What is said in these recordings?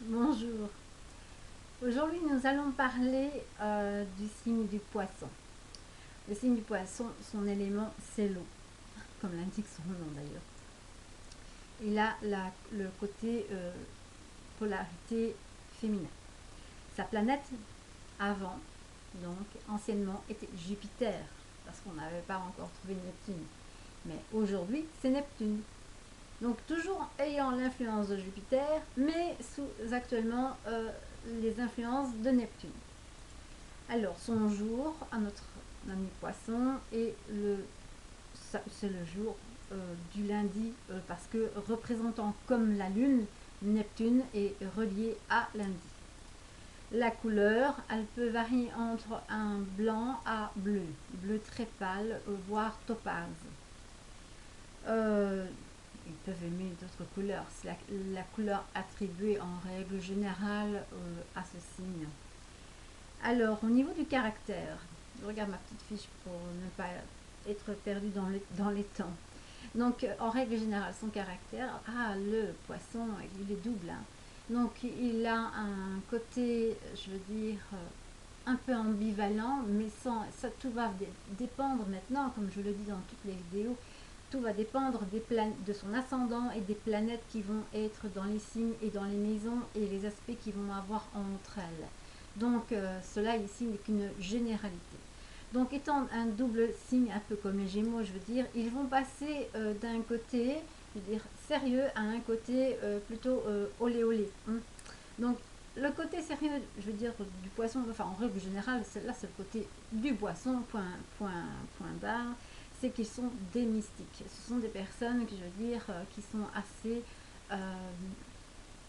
Bonjour. Aujourd'hui, nous allons parler du signe du poisson. Le signe du poisson, son élément, c'est l'eau, comme l'indique son nom d'ailleurs. Il a le côté polarité féminin. Sa planète, avant, donc anciennement, était Jupiter, parce qu'on n'avait pas encore trouvé Neptune. Mais aujourd'hui, c'est Neptune. Donc toujours ayant l'influence de Jupiter, mais sous actuellement les influences de Neptune. Alors son jour à notre ami poisson et c'est le jour du lundi parce que représentant comme la lune, Neptune est relié à lundi. La couleur, elle peut varier entre un blanc à bleu, bleu très pâle, voire topaz. Euh, Ils peuvent aimer d'autres couleurs. C'est la couleur attribuée en règle générale à ce signe. Alors, au niveau du caractère, je regarde ma petite fiche pour ne pas être perdu dans les temps. Donc, en règle générale, son caractère, le poisson, il est double. Hein. Donc, il a un côté, je veux dire, un peu ambivalent, mais ça, tout va dépendre maintenant, comme je le dis dans toutes les vidéos, tout va dépendre de son ascendant et des planètes qui vont être dans les signes et dans les maisons et les aspects qu'ils vont avoir entre elles. Donc cela ici n'est qu'une généralité. Donc étant un double signe un peu comme les Gémeaux, je veux dire, ils vont passer d'un côté, je veux dire, sérieux à un côté plutôt olé olé. Hein. Donc le côté sérieux, je veux dire, du poisson, enfin en règle générale, là c'est le côté du poisson, point barre, c'est qu'ils sont des mystiques. Ce sont des personnes, je veux dire, qui sont assez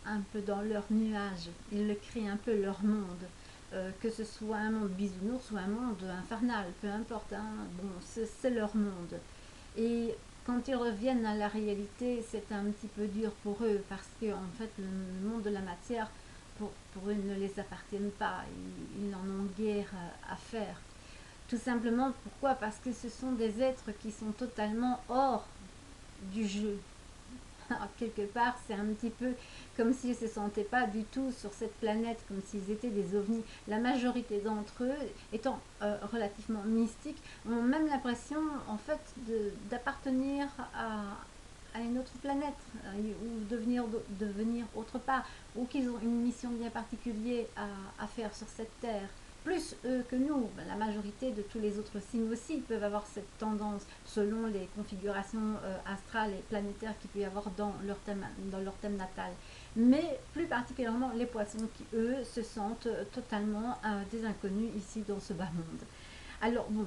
un peu dans leur nuage. Ils le créent un peu leur monde. Que ce soit un monde bisounours ou un monde infernal, peu importe. Hein. Bon, c'est leur monde. Et quand ils reviennent à la réalité, c'est un petit peu dur pour eux parce que en fait, le monde de la matière, pour eux, ne les appartient pas. Ils n'en ont guère à faire. Tout simplement, pourquoi? Parce que ce sont des êtres qui sont totalement hors du jeu. Quelque part, c'est un petit peu comme s'ils ne se sentaient pas du tout sur cette planète, comme s'ils étaient des ovnis. La majorité d'entre eux, étant relativement mystiques, ont même l'impression, en fait, d'appartenir à une autre planète, ou de venir autre part, ou qu'ils ont une mission bien particulière à faire sur cette terre. Plus eux que nous, la majorité de tous les autres signes aussi peuvent avoir cette tendance selon les configurations astrales et planétaires qu'il peut y avoir dans leur thème natal. Mais plus particulièrement les poissons qui, eux, se sentent totalement des inconnus ici dans ce bas monde. Alors bon,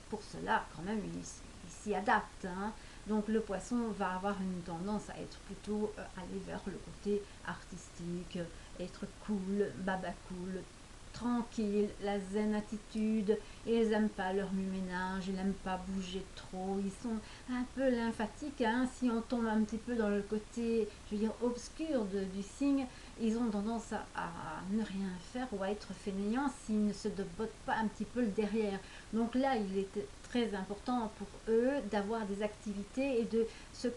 pour cela, quand même, ils s'y adaptent. Hein. Donc le poisson va avoir une tendance à être plutôt aller vers le côté artistique, être cool, baba cool, tranquille, la zen attitude. Ils n'aiment pas leur ménage, ils n'aiment pas bouger trop, ils sont un peu lymphatiques. Hein. Si on tombe un petit peu dans le côté, je veux dire, obscur du signe, ils ont tendance à ne rien faire ou à être fainéants s'ils ne se bottent pas un petit peu le derrière. Donc là, il est très important pour eux d'avoir des activités et de se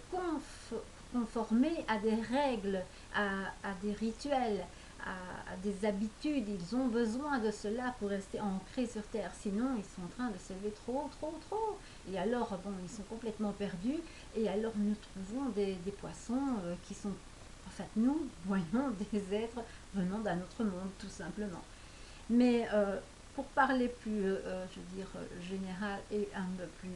conformer à des règles, à des rituels, à des habitudes. Ils ont besoin de cela pour rester ancrés sur Terre. Sinon, ils sont en train de s'élever trop. Et alors, bon, ils sont complètement perdus. Et alors, nous trouvons des poissons qui sont, en fait, nous voyons des êtres venant d'un autre monde, tout simplement. Mais pour parler plus, je veux dire, général et un peu plus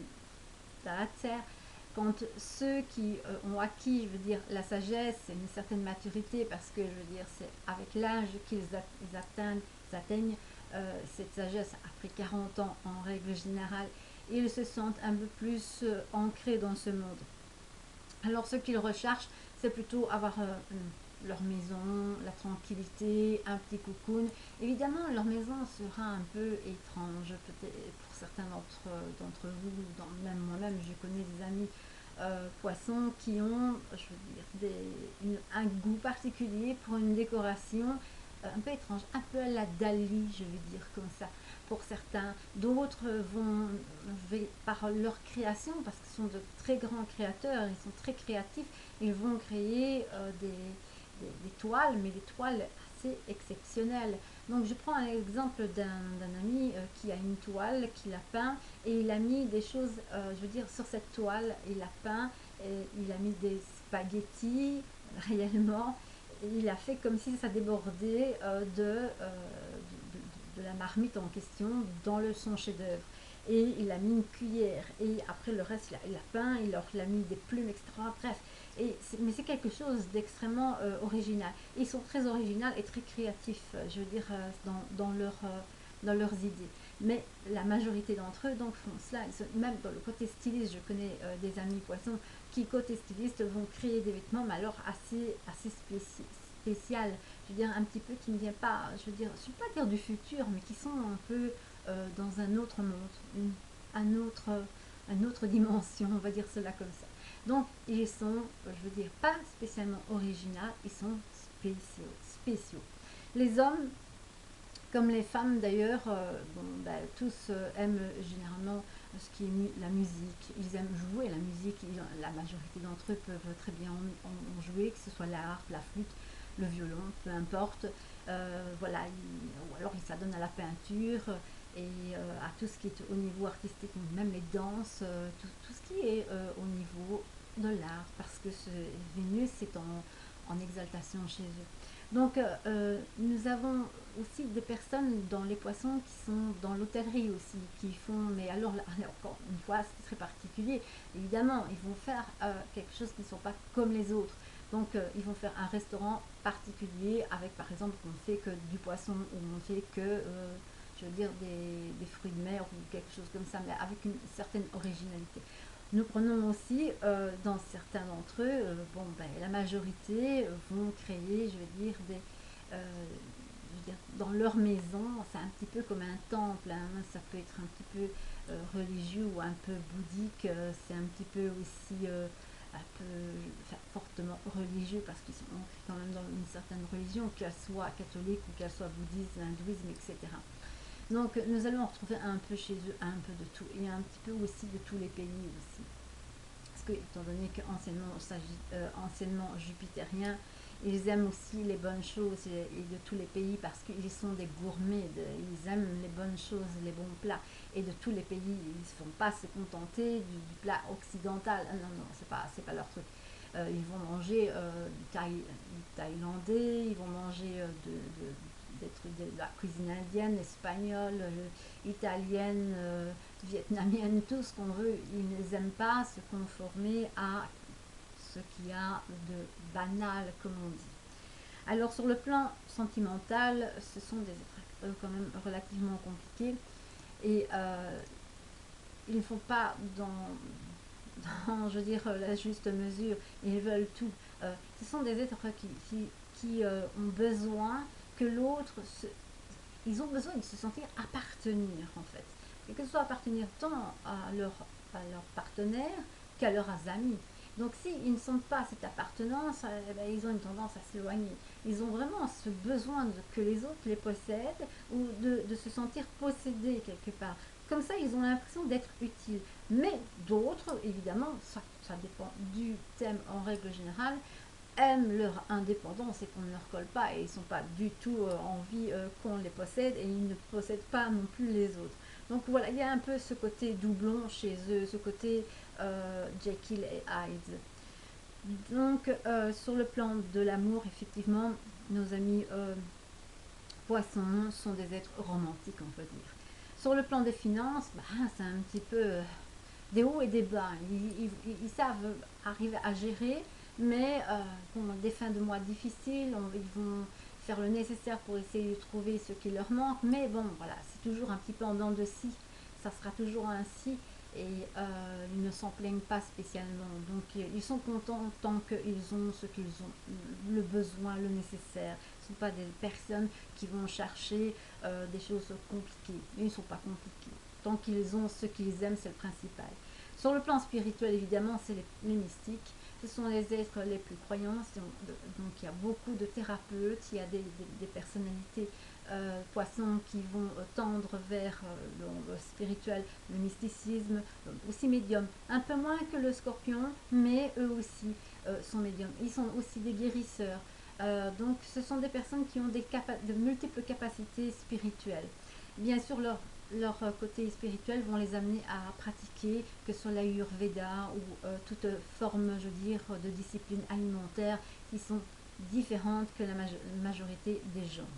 à la terre, quand ceux qui ont acquis, je veux dire, la sagesse et une certaine maturité, parce que je veux dire, c'est avec l'âge qu'ils atteignent cette sagesse après 40 ans en règle générale, ils se sentent un peu plus ancrés dans ce monde. Alors ce qu'ils recherchent, c'est plutôt avoir leur maison, la tranquillité, un petit cocoon. Évidemment, leur maison sera un peu étrange, peut-être pour certains d'entre vous, même moi-même, je connais des amis poissons qui ont, je veux dire, un goût particulier pour une décoration un peu étrange, un peu à la Dali, je vais dire comme ça, pour certains. D'autres vont, par leur création, parce qu'ils sont de très grands créateurs, ils sont très créatifs, ils vont créer des toiles, mais des toiles assez exceptionnelles. Donc je prends un exemple d'un ami qui a une toile qu'il a peint et il a mis des choses, je veux dire, sur cette toile, il a peint, et il a mis des spaghettis réellement, il a fait comme si ça débordait de la marmite en question dans son chef-d'œuvre. Et il a mis une cuillère, et après le reste, il a peint, il a mis des plumes, etc. Bref, mais c'est quelque chose d'extrêmement original. Ils sont très originaux et très créatifs, je veux dire, dans leurs idées. Mais la majorité d'entre eux donc font cela. Même dans le côté styliste, je connais des amis poissons qui, côté styliste, vont créer des vêtements, mais alors assez spécial. Je veux dire, un petit peu qui ne vient pas, je veux dire, je ne veux pas dire du futur, mais qui sont un peu dans un autre monde, une autre dimension, on va dire cela comme ça. Donc, ils sont, je veux dire, pas spécialement originaux, ils sont spéciaux. Les hommes, comme les femmes d'ailleurs, bon, ben, tous aiment généralement ce qui est la musique. Ils aiment jouer la musique. La majorité d'entre eux peuvent très bien en jouer, que ce soit la harpe, la flûte, le violon, peu importe. Voilà, ou alors ils s'adonnent à la peinture et à tout ce qui est au niveau artistique, même les danses, tout ce qui est au niveau de l'art, parce que Vénus est en exaltation chez eux. Donc, nous avons aussi des personnes dans les poissons qui sont dans l'hôtellerie aussi, qui font, mais alors, encore une fois, c'est très particulier. Évidemment, ils vont faire quelque chose qui ne sont pas comme les autres. Donc, ils vont faire un restaurant particulier avec, par exemple, on ne fait que du poisson ou on ne fait que, je veux dire, des fruits de mer ou quelque chose comme ça, mais avec une certaine originalité. Nous prenons aussi, dans certains d'entre eux, bon, ben, la majorité vont créer, je veux dire, dans leur maison, c'est un petit peu comme un temple, hein, ça peut être un petit peu religieux ou un peu bouddhique, c'est un petit peu aussi un peu enfin, fortement religieux parce qu'ils sont ancrés quand même dans une certaine religion, qu'elle soit catholique ou qu'elle soit bouddhiste, hindouisme, etc. Donc nous allons en retrouver un peu chez eux, un peu de tout, et un petit peu aussi de tous les pays aussi. Parce que, étant donné qu'anciennement jupitériens, ils aiment aussi les bonnes choses et de tous les pays parce qu'ils sont des gourmets, ils aiment les bonnes choses, les bons plats. Et de tous les pays, ils ne vont pas se contenter du plat occidental. Ah non, non, c'est pas leur truc. Ils vont manger du thaïlandais, ils vont manger de la cuisine indienne, espagnole, italienne, vietnamienne, tout ce qu'on veut. Ils n'aiment pas se conformer à ce qu'il y a de banal, comme on dit. Alors sur le plan sentimental, ce sont des êtres quand même relativement compliqués et ils ne font pas je veux dire, la juste mesure, ils veulent tout. Ce sont des êtres qui ont besoin que l'autre, ils ont besoin de se sentir appartenir en fait. Et que ce soit appartenir tant à leur partenaire qu'à leurs amis. Donc s'ils ne sentent pas cette appartenance, ben, ils ont une tendance à s'éloigner. Ils ont vraiment ce besoin que les autres les possèdent ou de se sentir possédés quelque part. Comme ça, ils ont l'impression d'être utiles. Mais d'autres, évidemment, ça dépend du thème en règle générale, aiment leur indépendance et qu'on ne leur colle pas et ils ne sont pas du tout envie qu'on les possède et ils ne possèdent pas non plus les autres. Donc voilà, il y a un peu ce côté doublon chez eux, ce côté Jekyll et Hyde. Donc sur le plan de l'amour, effectivement, nos amis poissons sont des êtres romantiques, on peut dire. Sur le plan des finances, bah, c'est un petit peu des hauts et des bas. Ils savent arriver à gérer, mais bon, des fins de mois difficiles, ils vont faire le nécessaire pour essayer de trouver ce qui leur manque, mais bon, voilà, c'est toujours un petit peu en dents de scie, ça sera toujours ainsi, et ils ne s'en plaignent pas spécialement. Donc ils sont contents tant qu'ils ont ce qu'ils ont, le besoin, le nécessaire. Ce ne sont pas des personnes qui vont chercher des choses compliquées. Ils ne sont pas compliqués. Tant qu'ils ont ce qu'ils aiment, c'est le principal. Sur le plan spirituel, évidemment, c'est les mystiques. Ce sont les êtres les plus croyants. Donc, il y a beaucoup de thérapeutes, il y a des personnalités poissons qui vont tendre vers le spirituel, le mysticisme, aussi médium. Un peu moins que le scorpion, mais eux aussi sont médiums. Ils sont aussi des guérisseurs. Donc ce sont des personnes qui ont de multiples capacités spirituelles. Bien sûr, leur côté spirituel vont les amener à pratiquer, que ce soit l'Ayurveda ou toute forme, je veux dire, de discipline alimentaire qui sont différentes que la majorité des gens.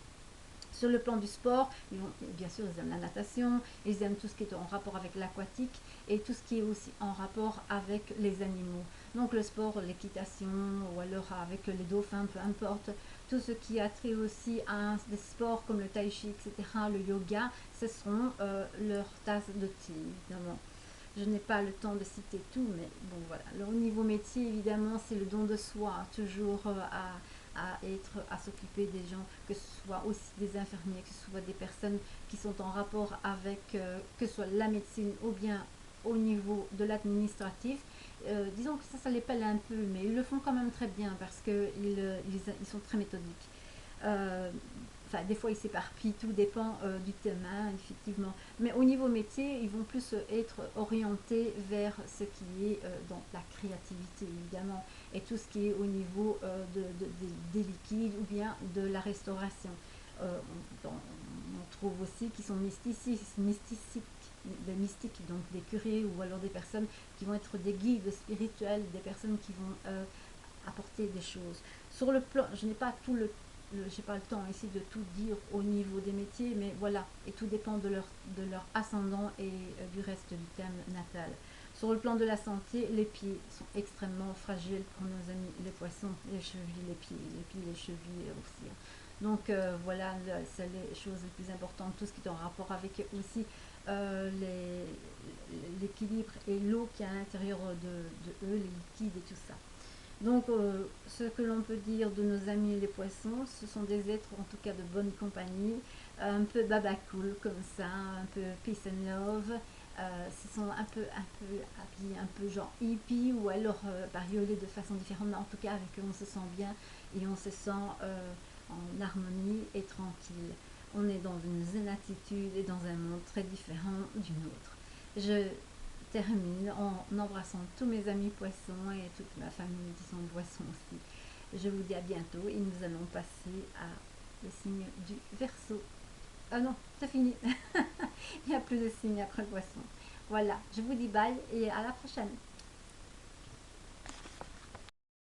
Sur le plan du sport, bien sûr, ils aiment la natation, ils aiment tout ce qui est en rapport avec l'aquatique et tout ce qui est aussi en rapport avec les animaux. Donc le sport, l'équitation ou alors avec les dauphins, peu importe. Tout ce qui a trait aussi à des sports comme le tai chi, etc., le yoga, ce seront leur tasse de thé, évidemment. Je n'ai pas le temps de citer tout, mais bon voilà. Au niveau métier, évidemment, c'est le don de soi, toujours à s'occuper des gens, que ce soit aussi des infirmiers, que ce soit des personnes qui sont en rapport avec, que ce soit la médecine ou bien au niveau de l'administratif. Disons que ça les pèle un peu, mais ils le font quand même très bien parce qu'ils sont très méthodiques. Euh, Enfin, des fois, ils s'éparpillent, tout dépend du thème, hein, effectivement. Mais au niveau métier, ils vont plus être orientés vers ce qui est dans la créativité, évidemment, et tout ce qui est au niveau des liquides ou bien de la restauration. On trouve aussi qui sont mystiques, des mystiques, donc des curés ou alors des personnes qui vont être des guides spirituels, des personnes qui vont apporter des choses. Sur le plan, je n'ai pas tout j'ai pas le temps ici de tout dire au niveau des métiers, mais voilà, et tout dépend de leur ascendant et du reste du thème natal. Sur le plan de la santé, les pieds sont extrêmement fragiles pour nos amis les poissons, les chevilles, les pieds, les chevilles aussi. Donc voilà, c'est les choses les plus importantes, tout ce qui est en rapport avec aussi l'équilibre et l'eau qui est à l'intérieur de eux, les liquides et tout ça. Donc, ce que l'on peut dire de nos amis les poissons, ce sont des êtres en tout cas de bonne compagnie, un peu babacool comme ça, un peu peace and love. Ce sont un peu habillés, un peu genre hippie ou alors bariolés de façon différente, mais en tout cas avec eux on se sent bien et on se sent en harmonie et tranquille. On est dans une zen attitude et dans un monde très différent du nôtre. Je termine en embrassant tous mes amis poissons et toute ma famille qui sont poissons aussi. Je vous dis à bientôt et nous allons passer à le signe du Verseau. Ah non, c'est fini. Il n'y a plus de signe après le poisson. Voilà, je vous dis bye et à la prochaine.